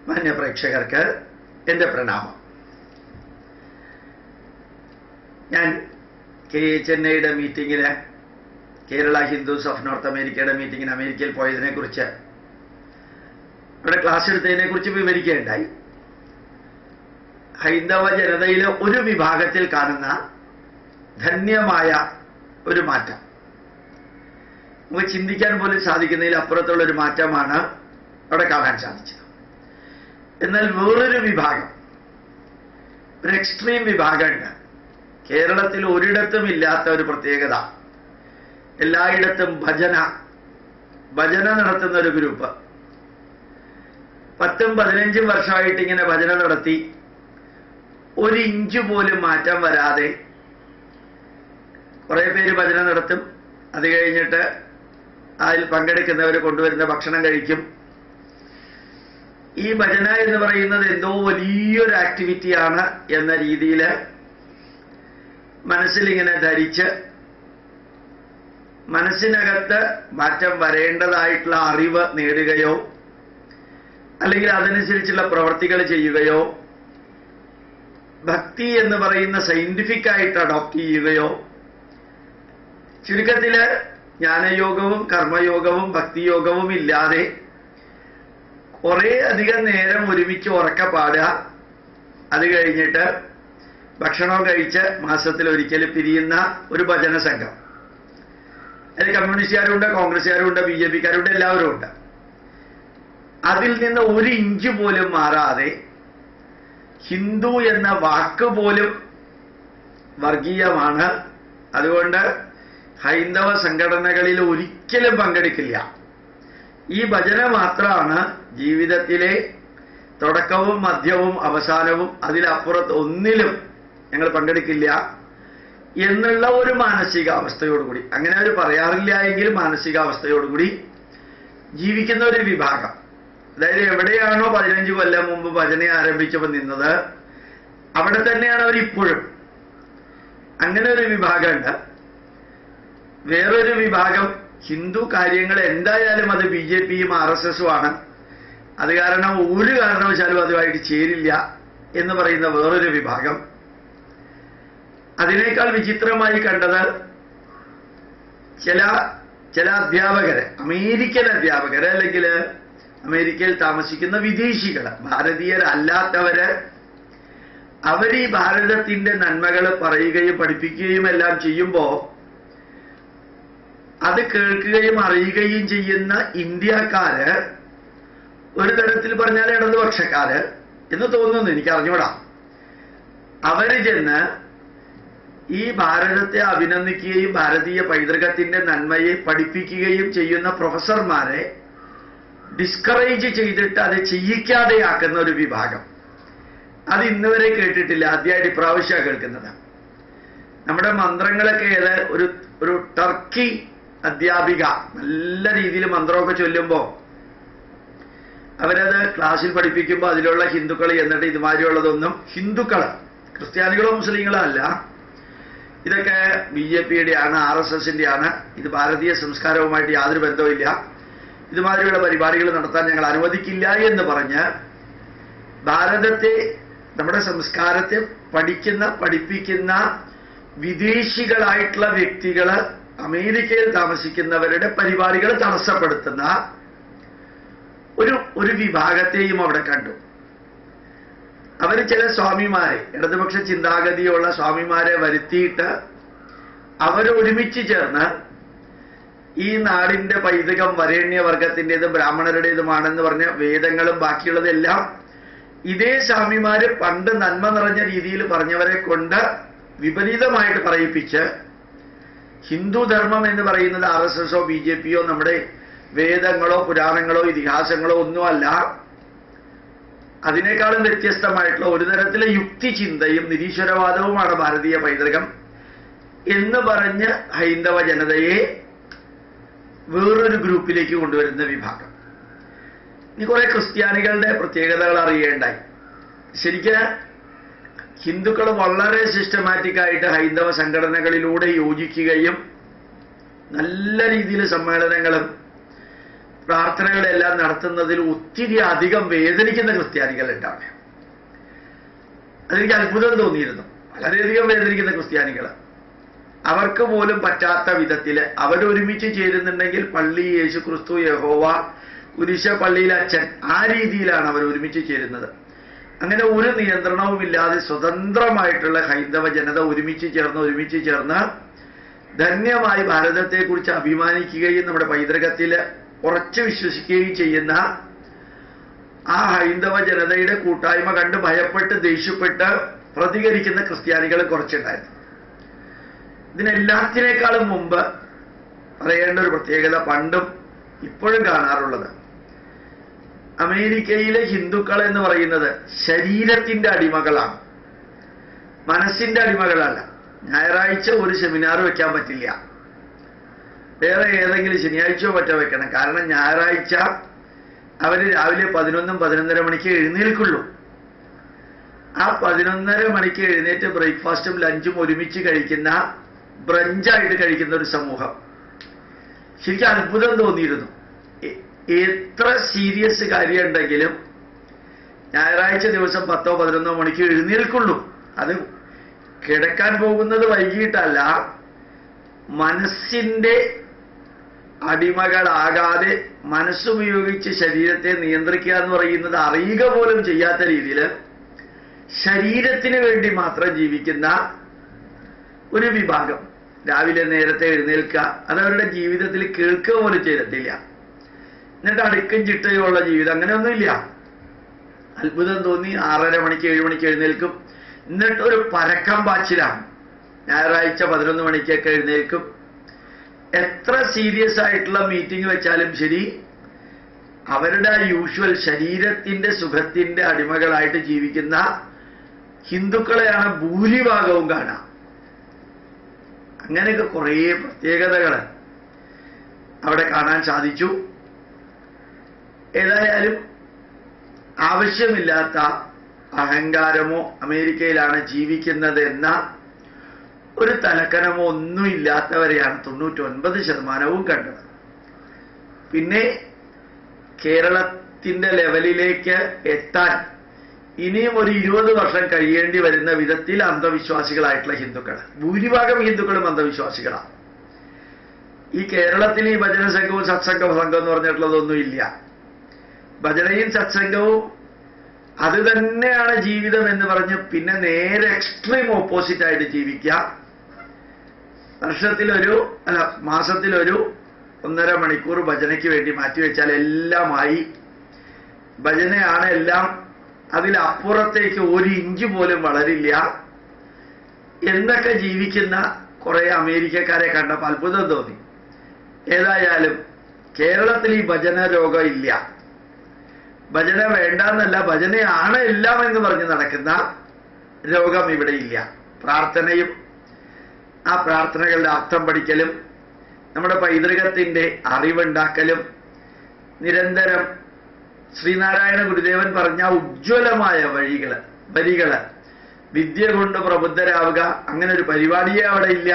മാന്യ പ്രേക്ഷകർക്ക് എൻ്റെ പ്രണാമം. ഞാൻ ചെന്നൈയുടെ മീറ്റിങ്ങിന്, കേരള ഹിന്ദുസ് ഓഫ് നോർത്ത് അമേരിക്കയുടെ മീറ്റിങ്ങിന് അമേരിക്കയിൽ പോയതിനെക്കുറിച്ച്, അവിടെ ക്ലാസ് എടുത്തതിനെക്കുറിച്ച് വിവരിക്കുകയുണ്ടായി. ഹൈന്ദവ ജനതയിലെ ഒരു വിഭാഗത്തിൽ കാണുന്ന ധന്യമായ ഒരു മാറ്റം, നമുക്ക് ചിന്തിക്കാൻ പോലും സാധിക്കുന്നതിൽ അപ്പുറത്തുള്ളൊരു മാറ്റമാണ് അവിടെ കാണാൻ സാധിച്ചത്. എന്നാൽ വേറൊരു വിഭാഗം, ഒരു എക്സ്ട്രീം വിഭാഗമുണ്ട്. കേരളത്തിൽ ഒരിടത്തും ഇല്ലാത്ത ഒരു പ്രത്യേകത, എല്ലായിടത്തും ഭജന നടത്തുന്ന ഒരു ഗ്രൂപ്പ്. 10-15 വർഷമായിട്ട് ഇങ്ങനെ ഭജന നടത്തി ഒരു ഇഞ്ച് പോലും മാറ്റം വരാതെ കുറേ പേര് ഭജന നടത്തും. അത് കഴിഞ്ഞിട്ട് അതിൽ പങ്കെടുക്കുന്നവർ കൊണ്ടുവരുന്ന ഭക്ഷണം കഴിക്കും. ഈ ഭജന എന്ന് പറയുന്നത് എന്തോ വലിയൊരു ആക്ടിവിറ്റിയാണ് എന്ന രീതിയിൽ മനസ്സിലിങ്ങനെ ധരിച്ച്, മനസ്സിനകത്ത് മാറ്റം വരേണ്ടതായിട്ടുള്ള അറിവ് നേടുകയോ അല്ലെങ്കിൽ അതനുസരിച്ചുള്ള പ്രവർത്തികൾ ചെയ്യുകയോ ഭക്തി എന്ന് പറയുന്ന സയന്റിഫിക് ആയിട്ട് അഡോപ്റ്റ് ചെയ്യുകയോ, ചുരുക്കത്തില് ജ്ഞാനയോഗവും കർമ്മയോഗവും ഭക്തിയോഗവും ഇല്ലാതെ കുറേ അധികം നേരം ഒരുമിച്ച് ഉറക്ക പാടുക, അത് കഴിഞ്ഞിട്ട് ഭക്ഷണം കഴിച്ച് മാസത്തിൽ ഒരിക്കൽ പിരിയുന്ന ഒരു ഭജന സംഘം. അതിൽ കമ്മ്യൂണിസ്റ്റുകാരുണ്ട്, കോൺഗ്രസ്സുകാരുണ്ട്, BJP-ക്കാരുണ്ട്, എല്ലാവരും ഉണ്ട്. അതിൽ നിന്ന് ഒരു ഇഞ്ച് പോലും മാറാതെ ഹിന്ദു എന്ന വാക്ക് പോലും വർഗീയമാണ്, അതുകൊണ്ട് ഹൈന്ദവ സംഘടനകളിൽ ഒരിക്കലും പങ്കെടുക്കില്ല, ഈ ഭജന മാത്രമാണ് ജീവിതത്തിലെ തുടക്കവും മധ്യവും അവസാനവും, അതിലപ്പുറത്ത് ഒന്നിലും ഞങ്ങൾ പങ്കെടുക്കില്ല എന്നുള്ള ഒരു മാനസികാവസ്ഥയോടുകൂടി, അങ്ങനെ അവർ പറയാറില്ല എങ്കിൽ മാനസികാവസ്ഥയോടുകൂടി ജീവിക്കുന്ന ഒരു വിഭാഗം. അതായത് എവിടെയാണോ 15 കൊല്ലം മുമ്പ് ഭജന ആരംഭിച്ചപ്പോൾ നിന്നത്, അവിടെ തന്നെയാണ് അവരിപ്പോഴും. അങ്ങനെ ഒരു വിഭാഗമുണ്ട്. വേറൊരു വിഭാഗം ഹിന്ദു കാര്യങ്ങൾ എന്തായാലും അത് BJP-യും RSS-ഉം ആണ്, അത് കാരണം ഒരു കാരണവശാലും അതുമായിട്ട് ചേരില്ല എന്ന് പറയുന്ന വേറൊരു വിഭാഗം. അതിനേക്കാൾ വിചിത്രമായി കണ്ടത് ചില അധ്യാപകര്, അമേരിക്കൻ അധ്യാപകര് അല്ലെങ്കിൽ അമേരിക്കയിൽ താമസിക്കുന്ന വിദേശികള്, ഭാരതീയരല്ലാത്തവര്, അവരീ ഭാരതത്തിന്റെ നന്മകൾ പറയുകയും പഠിപ്പിക്കുകയും എല്ലാം ചെയ്യുമ്പോൾ അത് കേൾക്കുകയും അറിയുകയും ചെയ്യുന്ന ഇന്ത്യക്കാര്, ഒരു തരത്തിൽ പറഞ്ഞാൽ ഇടതുപക്ഷക്കാര് എന്ന് തോന്നുന്നു, എനിക്ക് അറിഞ്ഞൂടാ, അവര് ചെന്ന് ഈ ഭാരതത്തെ അഭിനന്ദിക്കുകയും ഭാരതീയ പൈതൃകത്തിന്റെ നന്മയെ പഠിപ്പിക്കുകയും ചെയ്യുന്ന പ്രൊഫസർമാരെ ഡിസ്കറേജ് ചെയ്തിട്ട് അത് ചെയ്യിക്കാതെയാക്കുന്ന ഒരു വിഭാഗം. അത് ഇന്നുവരെ കേട്ടിട്ടില്ല, ആദ്യമായിട്ട് ഇപ്രാവശ്യമാണ് കേൾക്കുന്നത്. നമ്മുടെ മന്ത്രങ്ങളൊക്കെ ഒരു ടർക്കി അധ്യാപിക നല്ല രീതിയിൽ മന്ത്രമൊക്കെ ചൊല്ലുമ്പോൾ അവരത് ക്ലാസ്സിൽ പഠിപ്പിക്കുമ്പോൾ അതിലുള്ള ഹിന്ദുക്കൾ എന്നിട്ട് ഇതുമാതിരിയുള്ളതൊന്നും, ഹിന്ദുക്കള്, ക്രിസ്ത്യാനികളോ മുസ്ലിങ്ങളോ അല്ല, ഇതൊക്കെ BJP-യുടെ ആണ്, RSS-ന്റെ ആണ്, ഇത് ഭാരതീയ സംസ്കാരവുമായിട്ട് യാതൊരു ബന്ധവുമില്ല, ഇതുമാതിരിയുള്ള പരിപാടികൾ നടത്താൻ ഞങ്ങൾ അനുവദിക്കില്ല എന്ന് പറഞ്ഞ് ഭാരതത്തെ, നമ്മുടെ സംസ്കാരത്തെ പഠിപ്പിക്കുന്ന വിദേശികളായിട്ടുള്ള വ്യക്തികള്, അമേരിക്കയിൽ താമസിക്കുന്നവരുടെ പരിപാടികൾ തടസ്സപ്പെടുത്തുന്ന ഒരു വിഭാഗത്തെയും അവിടെ കണ്ടു. അവർ ചില സ്വാമിമാരെ, ഇടതുപക്ഷ ചിന്താഗതിയുള്ള സ്വാമിമാരെ വരുത്തിയിട്ട് അവരൊരുമിച്ച് ചേർന്ന് ഈ നാടിന്റെ പൈതൃകം വരേണ്യവർഗത്തിൻ്റെതും ബ്രാഹ്മണരുടേതുമാണെന്ന് പറഞ്ഞ വേദങ്ങളും ബാക്കിയുള്ളതെല്ലാം ഇതേ സ്വാമിമാര് പണ്ട് നന്മ നിറഞ്ഞ രീതിയിൽ പറഞ്ഞവരെ കൊണ്ട് വിപരീതമായിട്ട് പറയിപ്പിച്ച്, ഹിന്ദുധർമ്മം എന്ന് പറയുന്നത് RSS-ഓ BJP-യോ നമ്മുടെ വേദങ്ങളോ പുരാണങ്ങളോ ഇതിഹാസങ്ങളോ ഒന്നുമല്ല, അതിനേക്കാളും വ്യത്യസ്തമായിട്ടുള്ള ഒരു തരത്തിലെ യുക്തിചിന്തയും നിരീശ്വരവാദവുമാണ് ഭാരതീയ പൈതൃകം എന്ന് പറഞ്ഞ് ഹൈന്ദവ ജനതയെ വേറൊരു ഗ്രൂപ്പിലേക്ക് കൊണ്ടുവരുന്ന വിഭാഗം. ഇനി കുറെ ക്രിസ്ത്യാനികളുടെ പ്രത്യേകതകൾ അറിയേണ്ടായി. ശരിക്കും ഹിന്ദുക്കൾ വളരെ സിസ്റ്റമാറ്റിക് ആയിട്ട് ഹൈന്ദവ സംഘടനകളിലൂടെ യോജിക്കുകയും നല്ല രീതിയിൽ സമ്മേളനങ്ങളും പ്രാർത്ഥനകളെല്ലാം നടത്തുന്നതിൽ ഒത്തിരി അധികം വേദനിക്കുന്ന ക്രിസ്ത്യാനികളുണ്ട് അവിടെ. അതെനിക്ക് അത്ഭുതം തോന്നിയിരുന്നു. വളരെയധികം വേദനിക്കുന്ന ക്രിസ്ത്യാനികൾ, അവർക്ക് പോലും പറ്റാത്ത വിധത്തിൽ അവരൊരുമിച്ച് ചേരുന്നുണ്ടെങ്കിൽ പള്ളി, യേശു ക്രിസ്തു, യഹോവ, കുരിശ, പള്ളിയിലെ അച്ഛൻ, ആ രീതിയിലാണ് അവർ ഒരുമിച്ച് ചേരുന്നത്. അങ്ങനെ ഒരു നിയന്ത്രണവുമില്ലാതെ സ്വതന്ത്രമായിട്ടുള്ള ഹൈന്ദവ ജനത ഒരുമിച്ച് ചേർന്ന് ധന്യമായി ഭാരതത്തെക്കുറിച്ച് അഭിമാനിക്കുകയും നമ്മുടെ പൈതൃകത്തിൽ ഉറച്ചു വിശ്വസിക്കുകയും ചെയ്യുന്ന ആ ഹൈന്ദവ ജനതയുടെ കൂട്ടായ്മ കണ്ട് ഭയപ്പെട്ട് ദേഷ്യപ്പെട്ട് പ്രതികരിക്കുന്ന ക്രിസ്ത്യാനികൾ കുറച്ചുണ്ടായിരുന്നു. ഇതിനെല്ലാത്തിനേക്കാളും മുമ്പ് പറയേണ്ട ഒരു പ്രത്യേകത പണ്ടും ഇപ്പോഴും കാണാറുള്ളത്, അമേരിക്കയിലെ ഹിന്ദുക്കൾ എന്ന് പറയുന്നത് ശരീരത്തിന്റെ അടിമകളാണ്, മനസ്സിന്റെ അടിമകളല്ല. ഞായറാഴ്ച ഒരു സെമിനാർ വെക്കാൻ പറ്റില്ല, വേറെ ഏതെങ്കിലും ശനിയാഴ്ചയോ മറ്റോ വെക്കണം. കാരണം ഞായറാഴ്ച അവർ രാവിലെ 11-11:30 മണിക്ക് എഴുന്നേൽക്കുള്ളൂ. ആ 11:30 മണിക്ക് എഴുന്നേറ്റ് ബ്രേക്ക്ഫാസ്റ്റും ലഞ്ചും ഒരുമിച്ച് കഴിക്കുന്ന, ബ്രഞ്ചായിട്ട് കഴിക്കുന്ന ഒരു സമൂഹം. ശരിക്കും അത്ഭുതം തോന്നിയിരുന്നു. എത്ര സീരിയസ് കാര്യമുണ്ടെങ്കിലും ഞായറാഴ്ച ദിവസം 10-11 മണിക്ക് എഴുന്നേൽക്കുള്ളൂ. അത് കിടക്കാൻ പോകുന്നത് വൈകിട്ടല്ല, മനസ്സിന്റെ അടിമകളാകാതെ മനസ്സുപയോഗിച്ച് ശരീരത്തെ നിയന്ത്രിക്കുക എന്ന് പറയുന്നത് അറിയുക പോലും ചെയ്യാത്ത രീതിയിൽ ശരീരത്തിന് വേണ്ടി മാത്രം ജീവിക്കുന്ന ഒരു വിഭാഗം. രാവിലെ നേരത്തെ എഴുന്നേൽക്കുക, അതവരുടെ ജീവിതത്തിൽ കേൾക്കുക പോലും ചെയ്തിട്ടില്ല. എന്നിട്ട് അടുക്കും ചിട്ടയുള്ള ജീവിതം, അങ്ങനെയൊന്നുമില്ല. അത്ഭുതം തോന്നി. 6:30 മണിക്ക് 7 മണിക്ക് എഴുന്നേൽക്കും. എന്നിട്ടൊരു പരക്കം പാച്ചിലാണ്. ഞായറാഴ്ച 11 മണിക്കൊക്കെ എഴുന്നേൽക്കും. എത്ര സീരിയസ് ആയിട്ടുള്ള മീറ്റിംഗ് വെച്ചാലും ശരി, അവരുടെ യൂഷ്വൽ ശരീരത്തിന്റെ സുഖത്തിന്റെ അടിമകളായിട്ട് ജീവിക്കുന്ന ഹിന്ദുക്കളെയാണ് ഭൂരിഭാഗവും കാണാം. അങ്ങനെയൊക്കെ കുറേ പ്രത്യേകതകൾ അവിടെ കാണാൻ സാധിച്ചു. ഏതായാലും ആവശ്യമില്ലാത്ത അഹങ്കാരമോ അമേരിക്കയിലാണ് ജീവിക്കുന്നത് എന്ന ഒരു തലക്കനമോ ഒന്നുമില്ലാത്തവരെയാണ് 99% കണ്ടത്. പിന്നെ കേരളത്തിന്റെ ലെവലിലേക്ക് എത്താൻ ഇനിയും ഒരു 20 വർഷം കഴിയേണ്ടി വരുന്ന വിധത്തിൽ അന്ധവിശ്വാസികളായിട്ടുള്ള ഹിന്ദുക്കൾ, ഭൂരിഭാഗം ഹിന്ദുക്കളും അന്ധവിശ്വാസികളാണ്. ഈ കേരളത്തിൽ ഈ ഭജന സംഘവും സത്സംഗ സംഘം എന്ന് പറഞ്ഞിട്ടുള്ളതൊന്നും ഇല്ല. ഭജനയും സത്സംഗവും അത് തന്നെയാണ് ജീവിതം എന്ന് പറഞ്ഞ് പിന്നെ നേരെ എക്സ്ട്രീം ഓപ്പോസിറ്റ് ആയിട്ട് ജീവിക്കുക. മാസത്തിലൊരു 1.5 മണിക്കൂർ ഭജനയ്ക്ക് വേണ്ടി മാറ്റിവെച്ചാൽ എല്ലാമായി. ഭജനയാണ് എല്ലാം, അതിലപ്പുറത്തേക്ക് 1 ഇഞ്ച് പോലും വളരില്ല എന്നൊക്കെ ജീവിക്കുന്ന കുറെ അമേരിക്കക്കാരെ കണ്ടപ്പോൾ അത്ഭുതം തോന്നി. ഏതായാലും കേരളത്തിൽ ഈ ഭജന രോഗം ഇല്ല. ഭജന വേണ്ടെന്നല്ല, ഭജനയാണ് എല്ലാം എന്ന് പറഞ്ഞ് നടക്കുന്ന രോഗം ഇവിടെ ഇല്ല. പ്രാർത്ഥനയും ആ പ്രാർത്ഥനകളുടെ അർത്ഥം പഠിക്കലും നമ്മുടെ പൈതൃകത്തിന്റെ അറിവുണ്ടാക്കലും നിരന്തരം ശ്രീനാരായണ ഗുരുദേവൻ പറഞ്ഞ ഉജ്ജ്വലമായ വരികള് വിദ്യ കൊണ്ട് പ്രബുദ്ധരാവുക, അങ്ങനെ ഒരു പരിപാടിയെ അവിടെ ഇല്ല.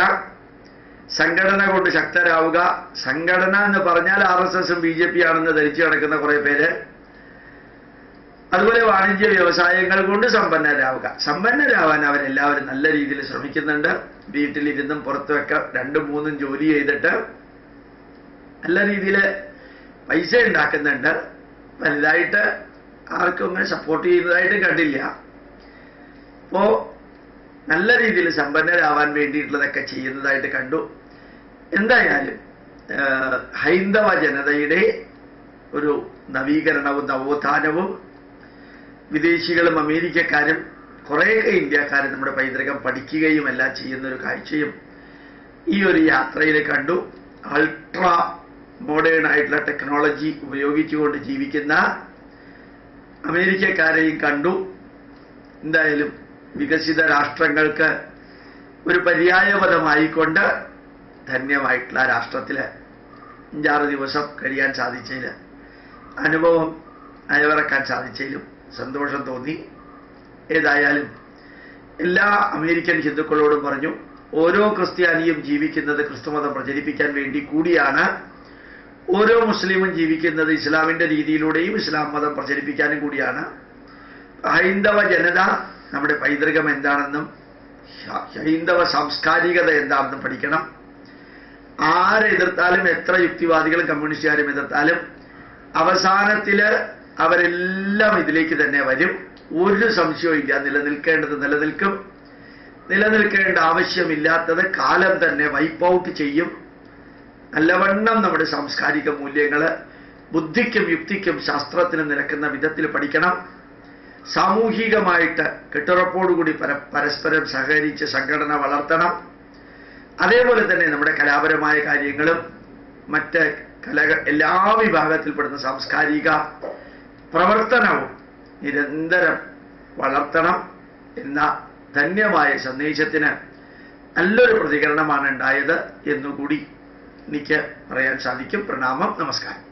സംഘടന കൊണ്ട് ശക്തരാവുക. സംഘടന എന്ന് പറഞ്ഞാൽ RSSഉം BJP ആണെന്ന് ധരിച്ചു നടക്കുന്ന കുറെ പേര്. അതുപോലെ വാണിജ്യ വ്യവസായങ്ങൾ കൊണ്ട് സമ്പന്നരാവുക. സമ്പന്നരാവാൻ അവരെല്ലാവരും നല്ല രീതിയിൽ ശ്രമിക്കുന്നുണ്ട്. വീട്ടിലിരുന്നും പുറത്തുമൊക്കെ 2-3 ജോലി ചെയ്തിട്ട് നല്ല രീതിയിൽ പൈസ ഉണ്ടാക്കുന്നുണ്ട്. വലുതായിട്ട് ആർക്കും അങ്ങനെ സപ്പോർട്ട് ചെയ്യുന്നതായിട്ട് കണ്ടില്ല. അപ്പോ നല്ല രീതിയിൽ സമ്പന്നരാവാൻ വേണ്ടിയിട്ടുള്ളതൊക്കെ ചെയ്യുന്നതായിട്ട് കണ്ടു. എന്തായാലും ഹൈന്ദവ ജനതയുടെ ഒരു നവീകരണവും നവോത്ഥാനവും വിദേശികളും അമേരിക്കക്കാരും കുറേയൊക്കെ ഇന്ത്യക്കാരും നമ്മുടെ പൈതൃകം പഠിക്കുകയും എല്ലാം ചെയ്യുന്നൊരു കാഴ്ചയും ഈ ഒരു യാത്രയിൽ കണ്ടു. അൾട്രാ മോഡേൺ ആയിട്ടുള്ള ടെക്നോളജി ഉപയോഗിച്ചുകൊണ്ട് ജീവിക്കുന്ന അമേരിക്കക്കാരെയും കണ്ടു. എന്തായാലും വികസിത രാഷ്ട്രങ്ങൾക്ക് ഒരു പര്യായപദമായിക്കൊണ്ട് ധന്യമായിട്ടുള്ള രാഷ്ട്രത്തിൽ 5-6 ദിവസം കഴിയാൻ സാധിച്ചതിൽ, അനുഭവം അയവിറക്കാൻ സാധിച്ചതിലും സന്തോഷം തോന്നി. ഏതായാലും എല്ലാ അമേരിക്കൻ ഹിന്ദുക്കളോടും പറഞ്ഞു, ഓരോ ക്രിസ്ത്യാനിയും ജീവിക്കുന്നത് ക്രിസ്തുമതം പ്രചരിപ്പിക്കാൻ വേണ്ടി കൂടിയാണ്. ഓരോ മുസ്ലിമും ജീവിക്കുന്നത് ഇസ്ലാമിൻ്റെ രീതിയിലൂടെയും ഇസ്ലാം മതം പ്രചരിപ്പിക്കാനും കൂടിയാണ്. ഹൈന്ദവ ജനത നമ്മുടെ പൈതൃകം എന്താണെന്നും ഹൈന്ദവ സാംസ്കാരികത എന്താണെന്നും പഠിക്കണം. ആരെതിർത്താലും, എത്ര യുക്തിവാദികളും കമ്മ്യൂണിസ്റ്റുകാരും എതിർത്താലും അവസാനത്തിൽ അവരെല്ലാം ഇതിലേക്ക് തന്നെ വരും. ഒരു സംശയവും ഇല്ല. നിലനിൽക്കേണ്ടത് നിലനിൽക്കും, നിലനിൽക്കേണ്ട ആവശ്യമില്ലാത്തത് കാലം തന്നെ വൈപ്പ് ഔട്ട് ചെയ്യും. നല്ലവണ്ണം നമ്മുടെ സാംസ്കാരിക മൂല്യങ്ങൾ ബുദ്ധിക്കും യുക്തിക്കും ശാസ്ത്രത്തിനും നിരക്കുന്ന വിധത്തിൽ പഠിക്കണം. സാമൂഹികമായിട്ട് കെട്ടുറപ്പോടുകൂടി പരസ്പരം സഹകരിച്ച് സംഘടന വളർത്തണം. അതേപോലെ തന്നെ നമ്മുടെ കലാപരമായ കാര്യങ്ങളും മറ്റ് എല്ലാ വിഭാഗത്തിൽപ്പെടുന്ന സാംസ്കാരിക പ്രവർത്തനവും നിരന്തരം വളർത്തണം എന്ന ധന്യമായ സന്ദേശത്തിന് നല്ലൊരു പ്രതികരണമാണ് ഉണ്ടായത് എന്നുകൂടി എനിക്ക് പറയാൻ സാധിക്കും. പ്രണാമം, നമസ്കാരം.